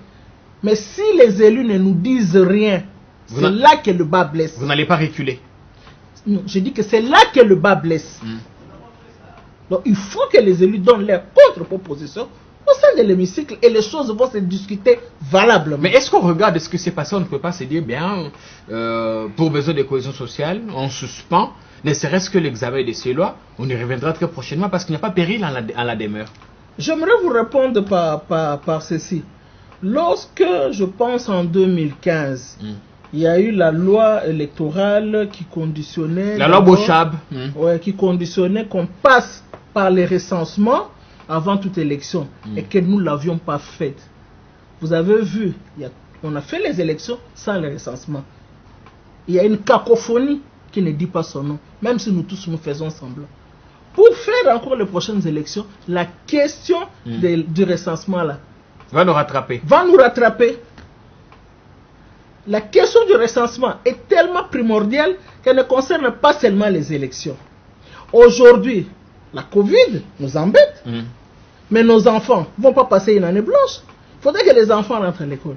Speaker 2: Mais si les élus ne nous disent rien, c'est là que le bas blesse.
Speaker 1: Vous n'allez pas reculer.
Speaker 2: Non, je dis que c'est là que le bas blesse. Donc il faut que les élus donnent leurs contre-propositions au sein de l'hémicycle et les choses vont se discuter valablement.
Speaker 1: Mais est-ce qu'on regarde ce qui s'est passé, on ne peut pas se dire, bien, pour besoin de cohésion sociale, on suspend, ne serait-ce que l'examen de ces lois, on y reviendra très prochainement parce qu'il n'y a pas péril en la demeure.
Speaker 2: J'aimerais vous répondre par ceci. Lorsque, je pense en 2015, il y a eu la loi électorale qui conditionnait...
Speaker 1: La loi Bochab.
Speaker 2: Ouais, qui conditionnait qu'on passe par les recensements avant toute élection et que nous ne l'avions pas faite. Vous avez vu, on a fait les élections sans les recensements. Il y a une cacophonie qui ne dit pas son nom, même si nous tous nous faisons semblant. Pour faire encore les prochaines élections, la question du recensement là
Speaker 1: va nous rattraper.
Speaker 2: La question du recensement est tellement primordiale qu'elle ne concerne pas seulement les élections. Aujourd'hui, la Covid nous embête, mais nos enfants ne vont pas passer une année blanche. Il faudrait que les enfants rentrent à l'école.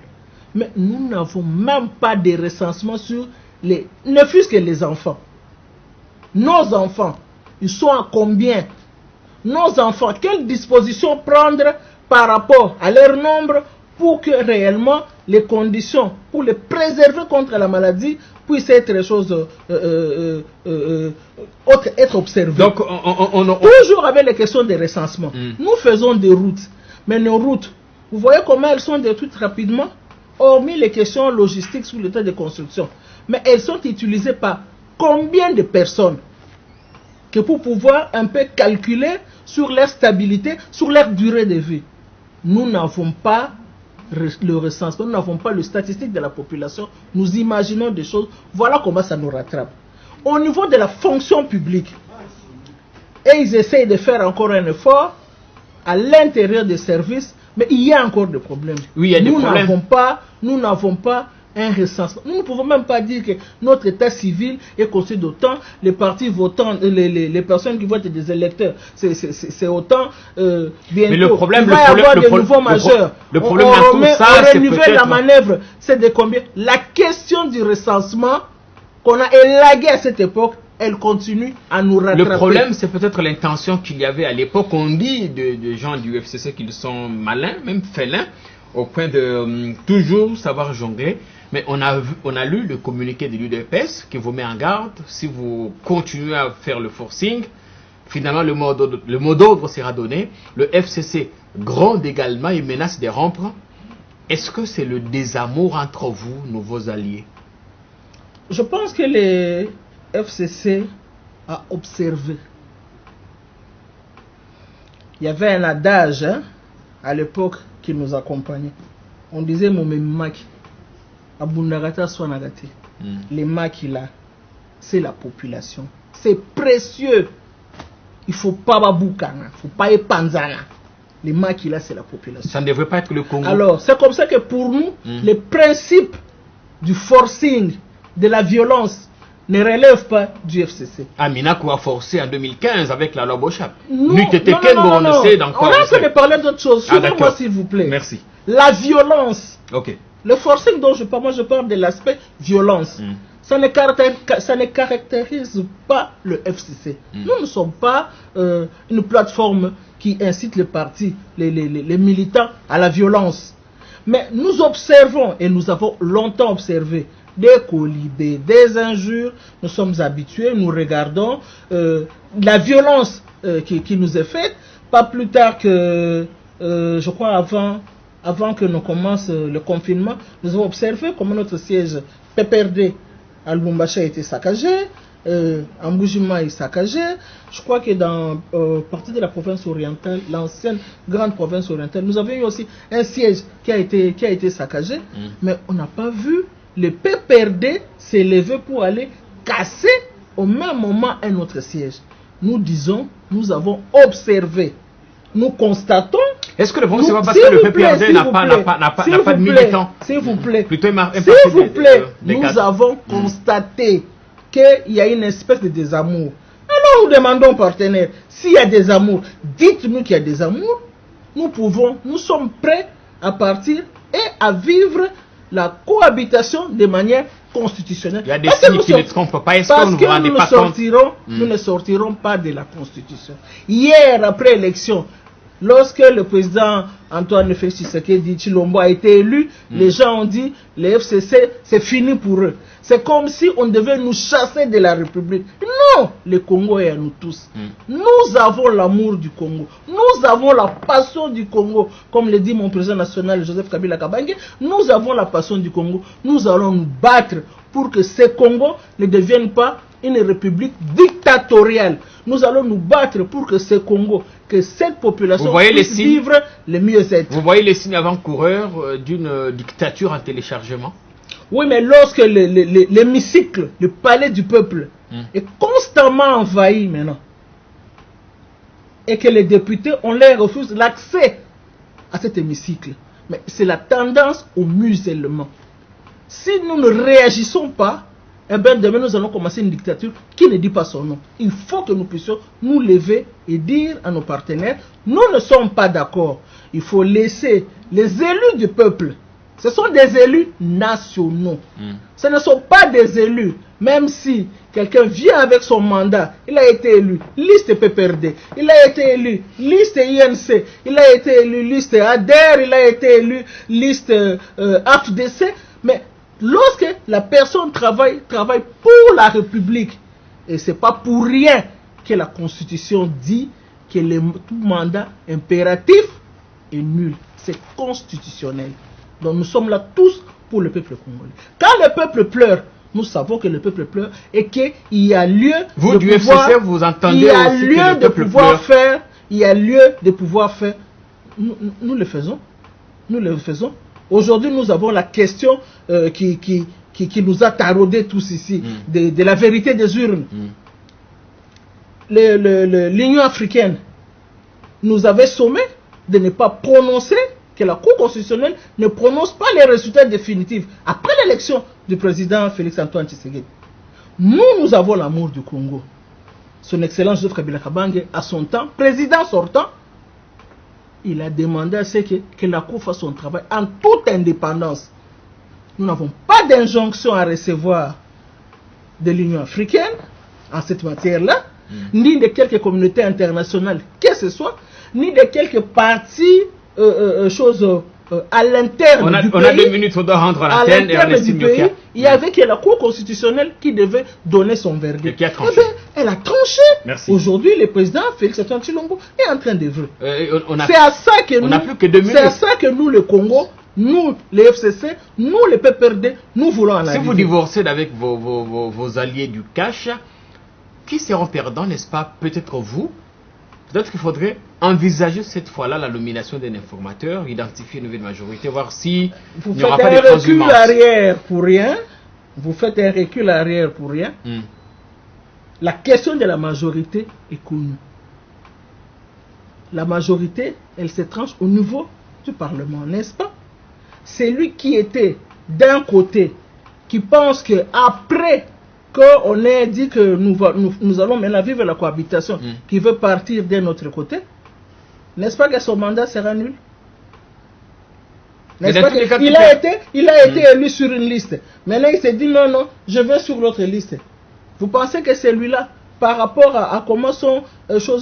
Speaker 2: Mais nous n'avons même pas de recensement sur ne fût-ce que les enfants. Nos enfants, ils sont à combien? Nos enfants, quelles dispositions prendre par rapport à leur nombre pour que réellement les conditions pour les préserver contre la maladie puissent être être observées.
Speaker 1: Donc,
Speaker 2: toujours avec les questions de recensement. Nous faisons des routes, mais nos routes, vous voyez comment elles sont détruites rapidement, hormis les questions logistiques sous l'état de construction. Mais elles sont utilisées par combien de personnes que pour pouvoir un peu calculer sur leur stabilité, sur leur durée de vie. Nous n'avons pas le recensement, nous n'avons pas le statistique de la population, nous imaginons des choses, voilà comment ça nous rattrape. Au niveau de la fonction publique, et ils essayent de faire encore un effort à l'intérieur des services, mais il y a encore des problèmes.
Speaker 1: Oui, il y a des problèmes.
Speaker 2: Nous n'avons pas un recensement. Nous ne pouvons même pas dire que notre état civil est constitué d'autant, les partis votants, les personnes qui votent des électeurs, c'est autant. Bientôt,
Speaker 1: mais le problème,
Speaker 2: il va y avoir des nouveaux majeurs.
Speaker 1: Le problème dans tout ça, c'est peut-être...
Speaker 2: la manœuvre, c'est de combien? La question du recensement qu'on a élagué à cette époque, elle continue à nous rattraper.
Speaker 1: Le problème, c'est peut-être l'intention qu'il y avait à l'époque. On dit de gens du FCC qu'ils sont malins, même félins, au point de toujours savoir jongler. Mais on a lu le communiqué de l'UDPS qui vous met en garde. Si vous continuez à faire le forcing, finalement le mot d'ordre sera donné. Le FCC gronde également et menace de rompre. Est-ce que c'est le désamour entre vous, nouveaux alliés?
Speaker 2: Je pense que les FCC a observé. Il y avait un adage à l'époque qui nous accompagnait. On disait Momemaki. Abunagata Swanagate. Les maquis là, c'est la population. C'est précieux. Il ne faut pas baboukana, il ne faut pas épanzana. Les maquis là, c'est la population.
Speaker 1: Ça ne devrait pas être le Congo.
Speaker 2: Alors, c'est comme ça que pour nous, les principes du forcing, de la violence, ne relèvent pas du FCC.
Speaker 1: Minakou a forcé en 2015 avec la loi Bochap.
Speaker 2: On a fait de parler d'autre chose. Suivez-moi s'il vous plaît.
Speaker 1: Merci.
Speaker 2: La violence.
Speaker 1: Ok.
Speaker 2: Le forcing dont je parle, moi je parle de l'aspect violence. Ça ne caractérise pas le FCC. Nous ne sommes pas une plateforme qui incite les partis, les militants à la violence. Mais nous observons, et nous avons longtemps observé, des colibés, des injures. Nous sommes habitués, nous regardons la violence qui nous est faite. Pas plus tard que je crois avant que nous commence le confinement, nous avons observé comment notre siège PPRD à Lubumbashi a été saccagé, Mbujima est saccagé. Je crois que dans partie de la province orientale, l'ancienne grande province orientale, nous avions eu aussi un siège qui a été saccagé, mais on n'a pas vu le PPRD s'élever pour aller casser au même moment un autre siège. Nous disons, nous avons observé, nous constatons.
Speaker 1: Est-ce que le problème, c'est pas parce que le PPRD n'a pas de militants?
Speaker 2: S'il vous plaît,
Speaker 1: s'il vous plaît,
Speaker 2: nous avons constaté qu'il y a une espèce de désamour. Alors nous demandons aux partenaires, s'il y a des amours, dites-nous qu'il y a des amours. Nous sommes prêts à partir et à vivre la cohabitation de manière constitutionnelle.
Speaker 1: Il y a des signes qui ne trompent pas. Est-ce que vous ne vous rendez pas compte?
Speaker 2: Nous ne sortirons pas de la Constitution. Hier, après l'élection, lorsque le président Antoine Félix Tshisekedi Tshilombo a été élu, les gens ont dit, les FCC, c'est fini pour eux. C'est comme si on devait nous chasser de la République. Non, le Congo est à nous tous. Nous avons l'amour du Congo. Nous avons la passion du Congo. Comme le dit mon président national, Joseph Kabila Kabange, nous avons la passion du Congo. Nous allons nous battre pour que ce Congo ne devienne pas une république dictatoriale. Nous allons nous battre pour que ce Congo, que cette population puisse vivre le mieux-être.
Speaker 1: Vous voyez les signes avant-coureurs d'une dictature en téléchargement?
Speaker 2: Oui, mais lorsque l'hémicycle, le palais du peuple, est constamment envahi maintenant, et que les députés, on leur refuse l'accès à cet hémicycle, mais c'est la tendance au musellement. Si nous ne réagissons pas, eh bien demain nous allons commencer une dictature qui ne dit pas son nom. Il faut que nous puissions nous lever et dire à nos partenaires, nous ne sommes pas d'accord. Il faut laisser les élus du peuple. Ce sont des élus nationaux. Ce ne sont pas des élus, même si quelqu'un vient avec son mandat, il a été élu liste PPRD, il a été élu liste INC, il a été élu liste ADER, il a été élu liste AFDC, mais lorsque la personne travaille pour la République, et c'est pas pour rien que la Constitution dit que tout mandat impératif est nul. C'est constitutionnel. Donc nous sommes là tous pour le peuple congolais. Quand le peuple pleure, nous savons que le peuple pleure et qu'il y a lieu
Speaker 1: vous, du FCC, vous entendez aussi que le peuple pleure.
Speaker 2: Il y a lieu de pouvoir faire. Nous le faisons. Nous le faisons. Aujourd'hui, nous avons la question qui nous a taraudé tous ici, de la vérité des urnes. L'Union africaine nous avait sommé de ne pas prononcer, que la Cour constitutionnelle ne prononce pas les résultats définitifs après l'élection du président Félix-Antoine Tshisekedi. Nous avons l'amour du Congo. Son Excellence Joseph Kabila Kabange, à son temps, président sortant, il a demandé à ce que la Cour fasse son travail en toute indépendance. Nous n'avons pas d'injonction à recevoir de l'Union africaine en cette matière-là, ni de quelques communautés internationales que ce soit, ni de quelques partis, choses à l'interne du pays.
Speaker 1: On a 2 minutes, on doit rendre à l'antenne et on estime le cas.
Speaker 2: Il y avait que la Cour constitutionnelle qui devait donner son verdict.
Speaker 1: Et qui a tranché.
Speaker 2: Eh bien, elle a tranché.
Speaker 1: Merci.
Speaker 2: Aujourd'hui, le président Félix-Antoine Tshilombo est en train d'œuvrer.
Speaker 1: C'est à ça
Speaker 2: que nous, le Congo, nous, les FCC, nous, les PPRD, nous voulons en arriver.
Speaker 1: Si vous divorcez avec vos alliés du cash, qui seront perdants, n'est-ce pas? Peut-être vous. Peut-être qu'il faudrait envisager cette fois-là la nomination d'un informateur, identifier une nouvelle majorité, voir si il n'y aura pas de transhumance.
Speaker 2: Vous faites un recul arrière pour rien. La question de la majorité est connue. La majorité, elle se tranche au niveau du Parlement, n'est-ce pas? C'est lui qui était d'un côté, qui pense qu'après qu'on ait dit que nous allons maintenant vivre la cohabitation, qui veut partir d'un autre côté, n'est-ce pas que son mandat sera nul? N'est-ce pas il a été élu sur une liste. Maintenant il s'est dit non, je vais sur l'autre liste. Vous pensez que celui-là, par rapport à comment sont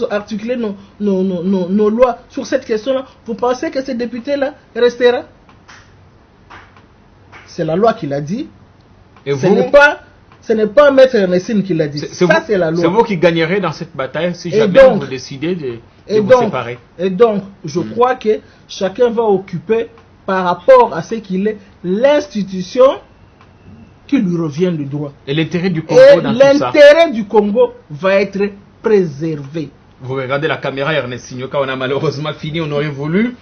Speaker 2: articulées nos lois sur cette question-là, vous pensez que ce député-là restera? C'est la loi qui l'a dit. Ce n'est pas Maître Ernestine qui l'a dit.
Speaker 1: C'est
Speaker 2: la loi.
Speaker 1: C'est vous qui gagnerez dans cette bataille si
Speaker 2: Et
Speaker 1: jamais
Speaker 2: donc,
Speaker 1: vous décidez de
Speaker 2: et
Speaker 1: vous
Speaker 2: donc,
Speaker 1: séparer.
Speaker 2: Et donc, je crois que chacun va occuper par rapport à ce qu'il est l'institution qui lui revient du droit.
Speaker 1: Et l'intérêt du Congo
Speaker 2: Et
Speaker 1: dans tout ça.
Speaker 2: l'intérêt du Congo va être préservé.
Speaker 1: Vous regardez la caméra, Ernest Signoka, on a malheureusement fini, on aurait voulu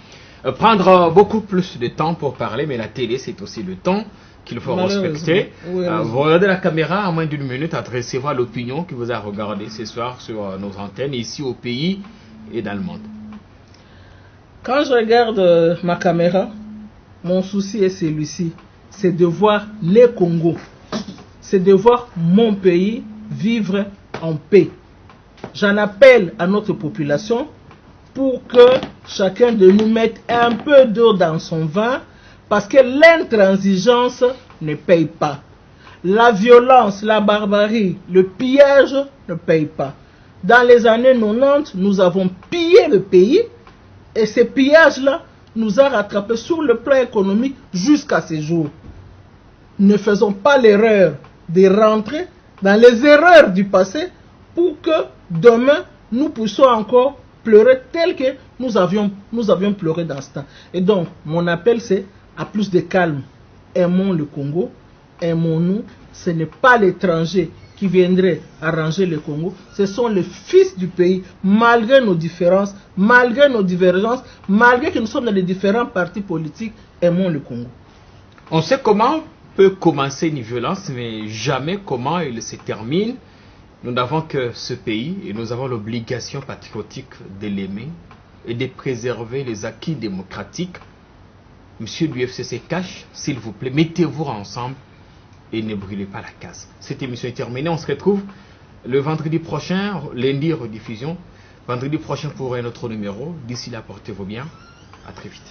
Speaker 1: prendre beaucoup plus de temps pour parler, mais la télé c'est aussi le temps qu'il faut respecter.
Speaker 2: Oui,
Speaker 1: vous regardez la caméra, à moins d'une minute, adressez-vous à l'opinion qui vous a regardé ce soir sur nos antennes, ici au pays et dans le monde.
Speaker 2: Quand je regarde ma caméra, mon souci est celui-ci, c'est de voir les Congos, c'est de voir mon pays vivre en paix. J'en appelle à notre population pour que chacun de nous mette un peu d'eau dans son vin, parce que l'intransigeance ne paye pas. La violence, la barbarie, le pillage ne paye pas. Dans les années 90, nous avons pillé le pays, et ce pillage-là nous a rattrapés sur le plan économique jusqu'à ce jour. Ne faisons pas l'erreur de rentrer dans les erreurs du passé pour que demain nous puissions encore pleurer tel que nous avions pleuré dans ce temps. Et donc, mon appel c'est à plus de calme. Aimons le Congo, aimons-nous. Ce n'est pas l'étranger qui viendrait arranger le Congo, ce sont les fils du pays, malgré nos différences, malgré nos divergences, malgré que nous sommes dans les différents partis politiques, aimons le Congo.
Speaker 1: On sait comment peut commencer une violence, mais jamais comment elle se termine. Nous n'avons que ce pays et nous avons l'obligation patriotique de l'aimer et de préserver les acquis démocratiques. Monsieur du FCC Cash, s'il vous plaît, mettez-vous ensemble et ne brûlez pas la case. Cette émission est terminée. On se retrouve le vendredi prochain, lundi rediffusion. Vendredi prochain pour un autre numéro. D'ici là, portez-vous bien. À très vite.